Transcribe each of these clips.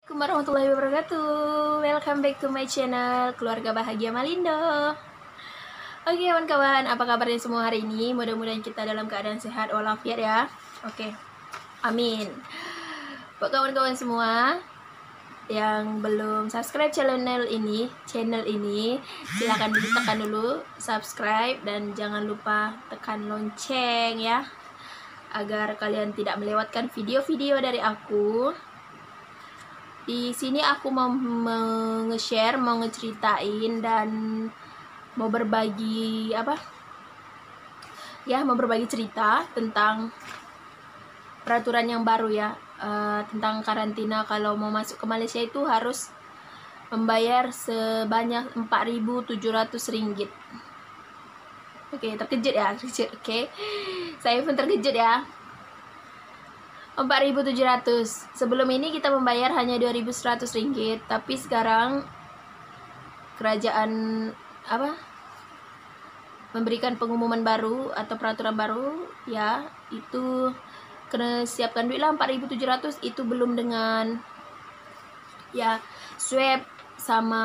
Assalamualaikum warahmatullahi wabarakatuh. Welcome back to my channel Keluarga Bahagia Malindo. Oke kawan-kawan, apa kabarnya semua hari ini? Mudah-mudahan kita dalam keadaan sehat walafiat ya. Oke, amin. Buat kawan-kawan semua yang belum subscribe channel ini, silahkan ditekan dulu subscribe dan jangan lupa tekan lonceng ya, agar kalian tidak melewatkan video-video dari aku. Di sini aku mau nge-share, mau ngeceritain dan mau berbagi mau berbagi cerita tentang peraturan yang baru ya, tentang karantina. Kalau mau masuk ke Malaysia itu harus membayar sebanyak 4.700 ringgit. Oke, terkejut ya, Oke, saya pun terkejut ya. 4.700. Sebelum ini kita membayar hanya 2.100 ringgit, tapi sekarang kerajaan memberikan pengumuman baru atau peraturan baru ya, itu kena siapkan duit lah 4.700. Itu belum dengan ya swab sama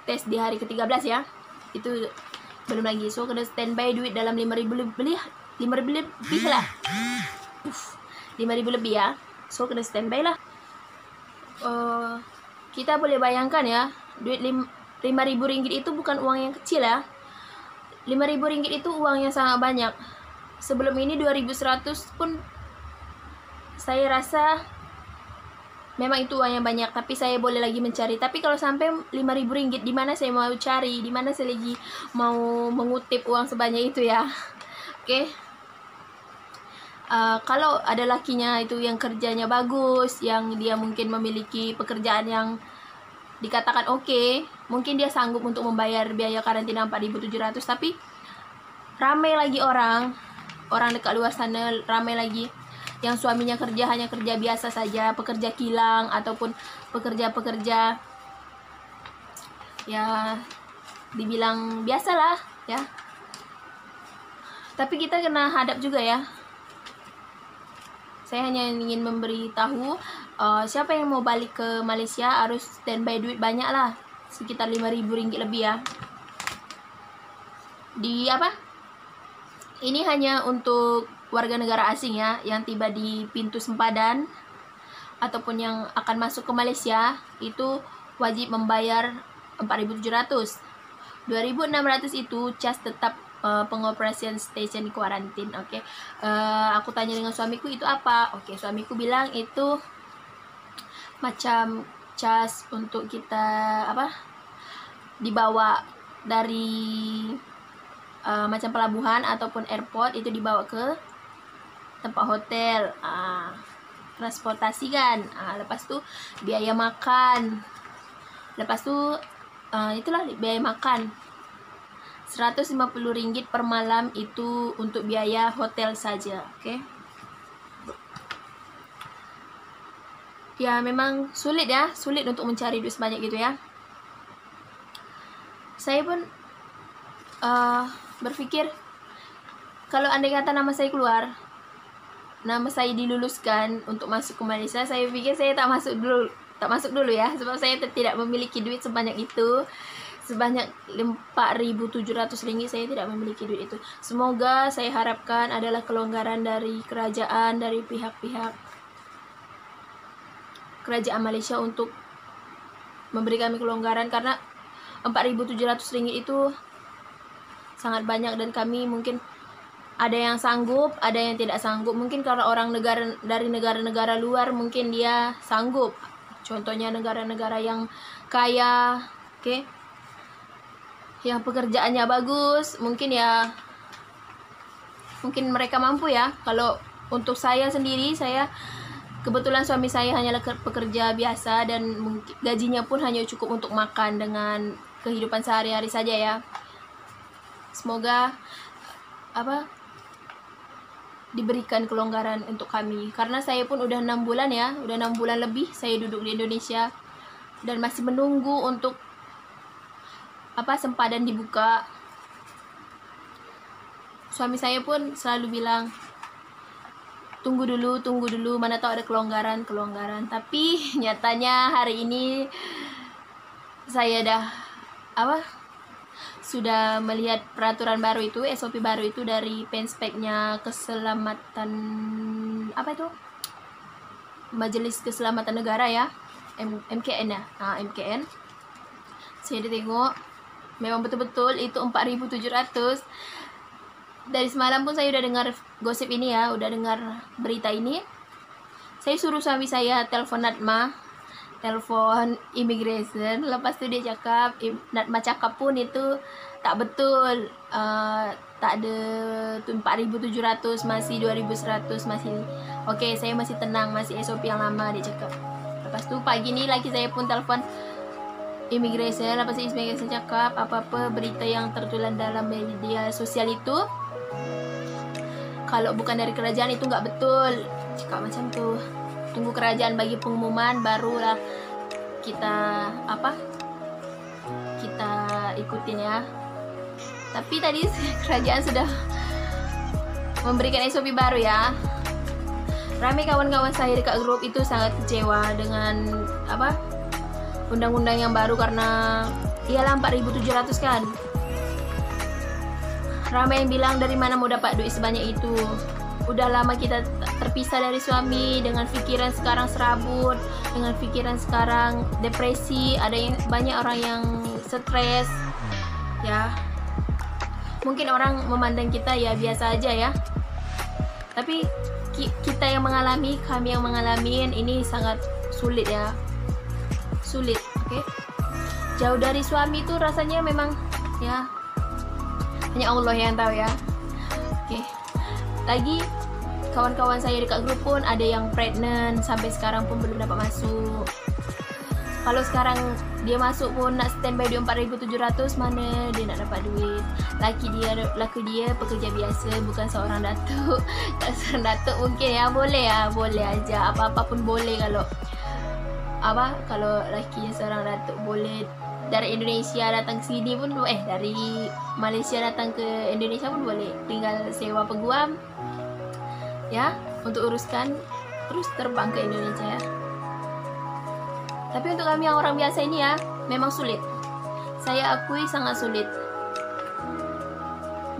tes di hari ke-13 ya, itu belum lagi. So kena standby duit dalam 5.000 lebih lah, 5.000 lebih ya. So kena standby lah. Kita boleh bayangkan ya, duit 5.000 ringgit itu bukan uang yang kecil ya. 5.000 ringgit itu uang yang sangat banyak. Sebelum ini 2.100 pun saya rasa memang itu uang yang banyak, tapi saya boleh lagi mencari. Tapi kalau sampai 5.000 ringgit, di mana saya mau cari, di mana saya lagi mau mengutip uang sebanyak itu ya. Oke. Kalau ada lakinya itu yang kerjanya bagus, yang dia mungkin memiliki pekerjaan yang dikatakan oke, mungkin dia sanggup untuk membayar biaya karantina 4.700. Tapi ramai lagi orang dekat luar sana, ramai lagi yang suaminya hanya kerja biasa saja, pekerja kilang ataupun pekerja-pekerja ya dibilang biasalah ya. Tapi kita kena hadap juga ya. Saya hanya ingin memberitahu siapa yang mau balik ke Malaysia harus standby duit banyak lah, sekitar 5.000 ringgit lebih ya. Ini hanya untuk warga negara asing ya, yang tiba di pintu sempadan ataupun yang akan masuk ke Malaysia itu wajib membayar 4.700. 2.600 itu cas tetap pengoperasian station kuarantin. Oke. Aku tanya dengan suamiku itu apa. Oke, suamiku bilang itu macam cas untuk kita dibawa dari macam pelabuhan ataupun airport, itu dibawa ke tempat hotel, transportasi kan. Lepas tu biaya makan, lepas tu itulah biaya makan 150 ringgit per malam, itu untuk biaya hotel saja. Oke. Ya memang sulit ya, sulit untuk mencari duit sebanyak itu ya. Saya pun berpikir, kalau andai kata nama saya keluar, nama saya diluluskan untuk masuk ke Malaysia, saya pikir saya tak masuk dulu ya, sebab saya tidak memiliki duit sebanyak itu. Sebanyak 4.700 ringgit saya tidak memiliki duit itu. Semoga, saya harapkan adalah kelonggaran dari kerajaan, dari pihak-pihak kerajaan Malaysia untuk memberi kami kelonggaran, karena 4.700 ringgit itu sangat banyak dan kami mungkin ada yang sanggup, ada yang tidak sanggup. Mungkin kalau orang dari negara-negara luar mungkin dia sanggup. Contohnya negara-negara yang kaya, oke, yang pekerjaannya bagus, mungkin mereka mampu ya. Kalau untuk saya sendiri, saya kebetulan suami saya hanyalah pekerja biasa dan gajinya pun hanya cukup untuk makan dengan kehidupan sehari-hari saja ya. Semoga diberikan kelonggaran untuk kami, karena saya pun udah 6 bulan ya, udah 6 bulan lebih saya duduk di Indonesia dan masih menunggu untuk sempadan dibuka. Suami saya pun selalu bilang, tunggu dulu, mana tahu ada kelonggaran. Tapi nyatanya hari ini saya sudah melihat peraturan baru itu, SOP baru itu dari Penspeknya Keselamatan Majelis Keselamatan Negara ya, MKN ya. MKN. Saya tengok memang betul-betul itu 4.700. Dari semalam pun saya udah dengar gosip ini ya, udah dengar berita ini. Saya suruh suami saya telepon Natma, telepon immigration. Lepas tu dia cakap, Natma cakap pun itu tak betul. Tak ada 4.700, masih 2.100, masih okey. Saya masih tenang, masih SOP yang lama, dia cakap. Lepas tu pagi ni laki saya pun telepon immigration. Lepas tu immigration cakap apa-apa berita yang tertulis dalam media sosial itu, kalau bukan dari kerajaan itu nggak betul. Cakap macam tu. Tunggu kerajaan bagi pengumuman, barulah kita ikutin ya. Tapi tadi kerajaan sudah memberikan SOP baru ya. Ramai kawan-kawan saya dekat grup itu sangat kecewa dengan undang-undang yang baru, karena ialah 4.700 kan. Ramai yang bilang dari mana mau dapat duit sebanyak itu. Udah lama kita terpisah dari suami, dengan fikiran sekarang serabut, dengan fikiran sekarang depresi. Banyak orang yang stres ya. Mungkin orang memandang kita ya biasa aja ya, tapi kita yang mengalami, kami yang mengalami ini sangat sulit ya. Sulit, oke. Jauh dari suami itu rasanya memang ya, hanya Allah yang tahu ya. Oke. Lagi kawan-kawan saya dekat grup pun ada yang pregnant, sampai sekarang pun belum dapat masuk. Kalau sekarang dia masuk pun nak standby duit 4.700, mana dia nak dapat duit. Laki dia pekerja biasa, bukan seorang datuk. Kalau seorang datuk mungkin ya boleh aja, apa-apa pun boleh. Kalau laki seorang datuk boleh dari Indonesia datang ke sini pun dari Malaysia datang ke Indonesia pun boleh, tinggal sewa peguam ya untuk uruskan, terus terbang ke Indonesia ya. Tapi untuk kami yang orang biasa ini ya, memang sulit. Saya akui sangat sulit.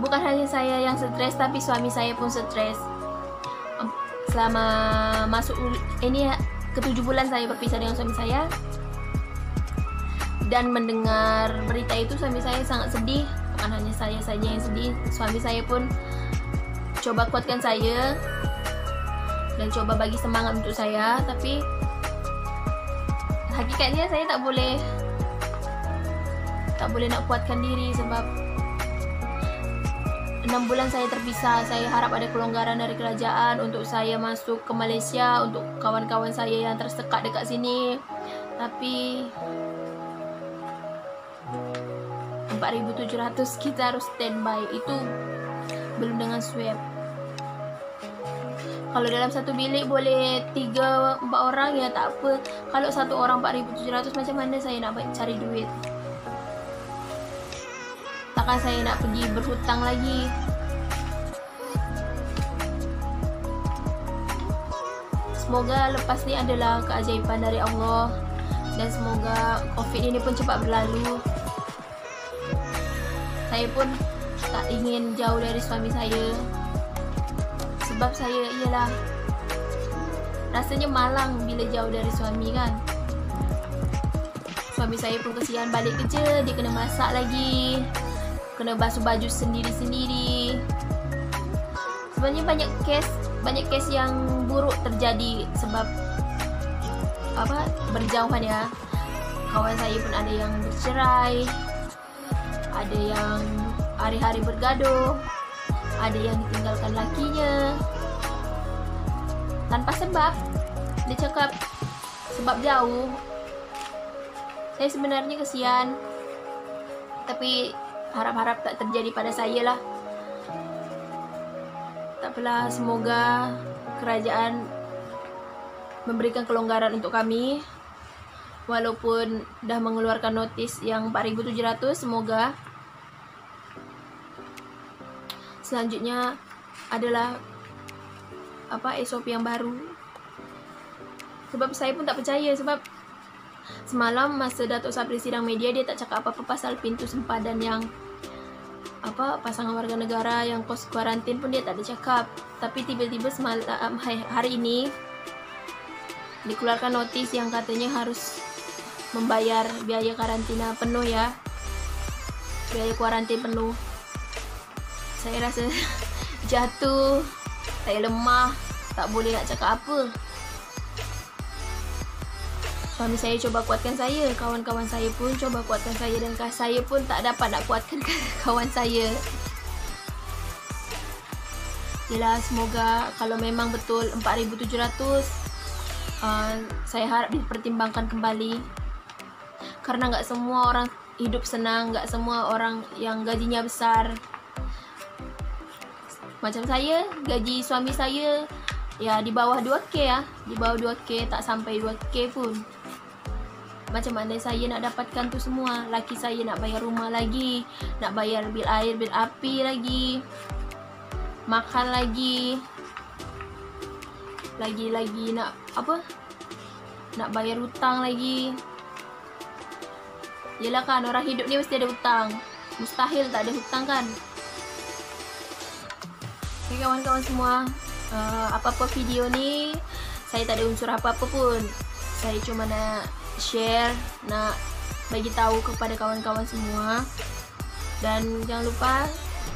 Bukan hanya saya yang stres, tapi suami saya pun stres. Selama masuk ini ke-7 bulan saya berpisah dengan suami saya, dan mendengar berita itu suami saya sangat sedih. Bukan hanya saya saja yang sedih, suami saya pun coba kuatkan saya dan coba bagi semangat untuk saya. Tapi hakikatnya saya tak boleh nak kuatkan diri, sebab 6 bulan saya terpisah. Saya harap ada kelonggaran dari kerajaan untuk saya masuk ke Malaysia, untuk kawan-kawan saya yang tersekat dekat sini. Tapi 4.700 kita harus standby, itu belum dengan swab. Kalau dalam satu bilik boleh 3-4 orang ya tak apa. Kalau satu orang 4.700, macam mana saya nak cari duit? Takkan saya nak pergi berhutang lagi. Semoga lepas ni adalah keajaiban dari Allah, dan semoga COVID ini pun cepat berlalu. Saya pun tak ingin jauh dari suami saya, sebab saya rasanya malang bila jauh dari suami kan. Suami saya pun kesian, balik kerja dia kena masak lagi, kena basuh baju sendiri-sendiri. Sebenarnya banyak kes yang buruk terjadi sebab berjauhan ya. Kawan saya pun ada yang bercerai, ada yang hari-hari bergaduh, ada yang ditinggalkan lakinya tanpa sebab. Dia cakap sebab jauh. Saya sebenarnya kesian, tapi harap-harap tak terjadi pada saya lah. Tak apalah, semoga kerajaan memberikan kelonggaran untuk kami. Walaupun dah mengeluarkan notis yang 4.700, semoga selanjutnya adalah SOP yang baru. Sebab saya pun tak percaya, sebab semalam masa Datuk Sapri sidang media, dia tak cakap apa-apa pasal pintu sempadan yang pasangan warga negara yang kos kuarantin pun dia tak ada cakap. Tapi tiba-tiba semalam hari ini dikeluarkan notis yang katanya harus membayar biaya karantina penuh ya. Biaya kuarantin penuh. Saya rasa jatuh, saya lemah, tak boleh nak cakap apa. Suami saya coba kuatkan saya, kawan-kawan saya pun coba kuatkan saya, dan saya pun tak dapat nak kuatkan kawan saya. Yelah, semoga kalau memang betul 4,700, saya harap dipertimbangkan kembali. Karena nggak semua orang hidup senang, nggak semua orang yang gajinya besar. Macam saya, gaji suami saya ya di bawah 2K ya, di bawah 2K, tak sampai 2K pun. Macam mana saya nak dapatkan tu semua? Laki saya nak bayar rumah lagi, nak bayar bil air, bil api lagi, makan lagi nak nak bayar hutang lagi. Yelah kan, orang hidup ni mesti ada hutang. Mustahil tak ada hutang kan. Okay, kawan-kawan semua, apa-apa video ni saya tak ada unsur apa-apa pun. Saya cuma nak share, nak bagi tahu kepada kawan-kawan semua. Dan jangan lupa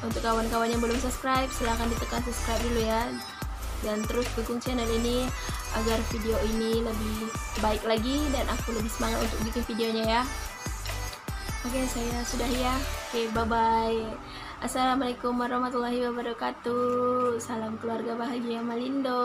untuk kawan-kawan yang belum subscribe, silahkan ditekan subscribe dulu ya. Dan terus dukung channel ini agar video ini lebih baik lagi dan aku lebih semangat untuk bikin videonya ya. Oke, saya sudah ya. Oke, bye-bye. Assalamualaikum warahmatullahi wabarakatuh. Salam keluarga bahagia Malindo.